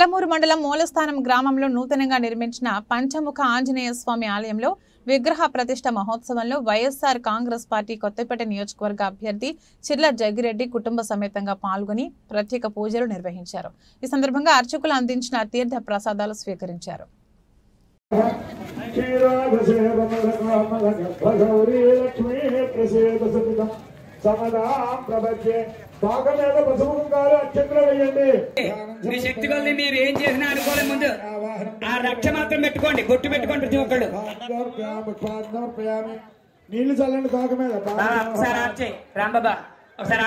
ఆలమూరు మండలం మూలస్థానం గ్రామంలో నూతనంగా నిర్మించిన పంచముఖ ఆంజనేయ స్వామి ఆలయంలో విగ్రహ ప్రతిష్ఠ మహోత్సవంలో వైఎస్ఆర్ కాంగ్రెస్ పార్టీ కొత్తపేట నియోజకవర్గ అభ్యర్థి చిర్ల జగ్గిరెడ్డి కుటుంబ సమేతంగా పాల్గొని ప్రత్యేక పూజలు నిర్వహించారు. ఈ సందర్భంగా అర్చకులు అందించిన తీర్థ ప్రసాదాలు స్వీకరించారు. మీ శక్తి కొద్ది మీరు ఏం చేసినా అనుకోలే. ముందు ఆ రక్ష మాత్రం పెట్టుకోండి, బొట్టు పెట్టుకోండి ప్రతి ఒక్కళ్ళు. నీళ్లు చల్లండి తోక మీద. ఒకసారి రాంబాబా ఒకసారి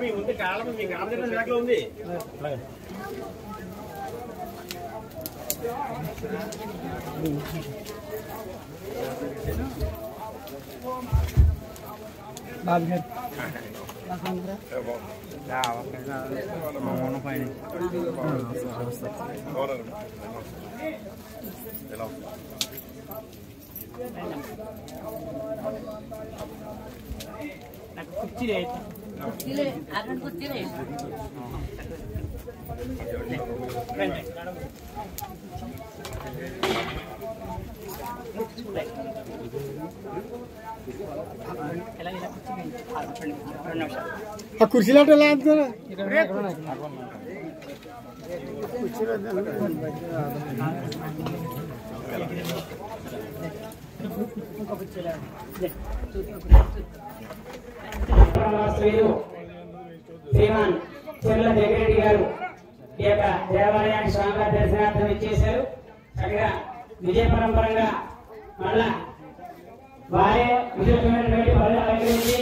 మీ ముందు కాలం మీ కాలం ఉంది. కుర్చీలో శ్రీమాన్ చిర్ల జగ్గిరెడ్డి గారు ఈ యొక్క దేవాలయాన్ని స్వామివారి దర్శనార్థం ఇచ్చేశారు. చక్కగా విజయ పరంపరంగా మళ్ళా వారే విశేషమైనటువంటి పనులు అలంకరించి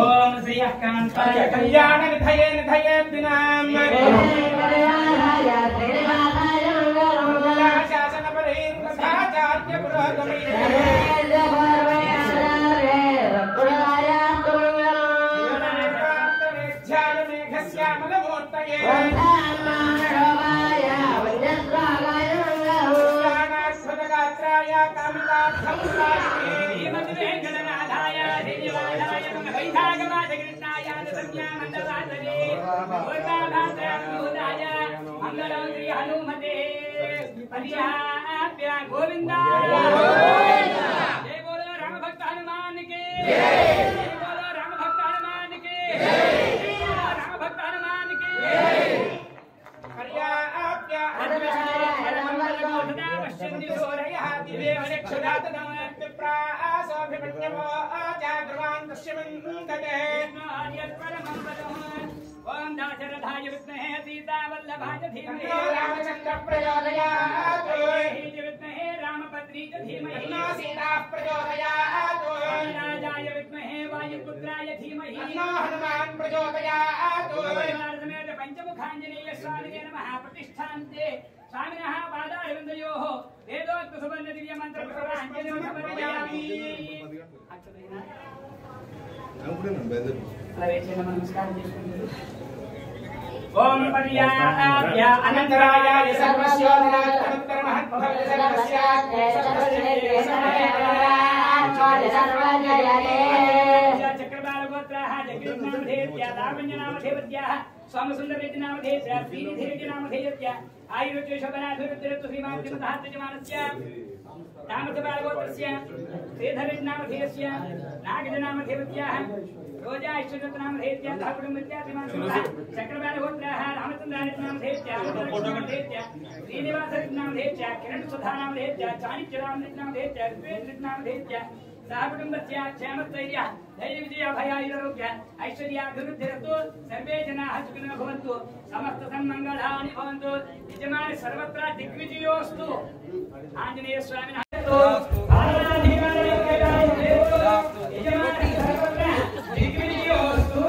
ఓం శ్రీ అక్కాంతాయ కళ్యాణ నిధయే నిధయే దినాం శాసన పరీంద్రాచార్య పురోగమే गोविंदा जय बोलो राम भक्त हनुमान के, जय बोलो राम भक्त हनुमान के, राम भक्त हनुमान के। ओम दाशरथाय विद्महे सीतावल्लभाय धीमहि रामचंद्र प्रचोदयात् विद्महे रामभद्री च धीमहि सीता प्रचोदयात् राजाय विद्महे वायुपुत्राय धीमहि हनुमान प्रचोदयात् समेत पंचमुखांजनेय स्वामिने नमः प्रतिष्ठान्ते स्वामिनः पादारविन्दयोः वेदोक्त सुवर्ण दिव्य मंत्र प्रवाहांजलिं समर्पयामि। नमस्कार ओम पर्याप्य अनंतरायाय सर्वस्योत्तर महत्भव चक्रबालगोत्राः जगन्नामधेयत्या दावञ्जनामधेयत्या स्वामसुन्दररेड्डिनामधेयत्या श्रीनिधिरेड्डिनामधेयत्या आयुर्वेद शोभनाभिवृद्धिरतु श्रीमान् श्रीमतः यजमानस्य तामसबालगोत्रस्य श्रीधरनामधेयस्य नागजनामधेयत्याः रोजा ऐश्वर्यनामधेयत्याः कुटुम्बत्याः श्रीमान् चक्रबालगोत्राः रामचन्द्रानामधेयत्याः श्रीनिवासनामधेयत्याः किरणसुधानामधेयत्याः चाणक्यनामधेयत्याः कृपेन्द्रनामधेयत्याः सहकुटुम्बस्य क्षेमस्थैर्य धैर्यविजयाभयायुरारोग्य ऐश्वर्याभिवृद्धिरस्तु सर्वे जनाः सुखिनः भवन्तु समस्त सन्मङ्गलानि भवन्तु यजमाने सर्वत्र दिग्विजयोस्तु आञ्जनेय स्वामिनः यजमाने सर्वत्र दिग्विजयोस्तु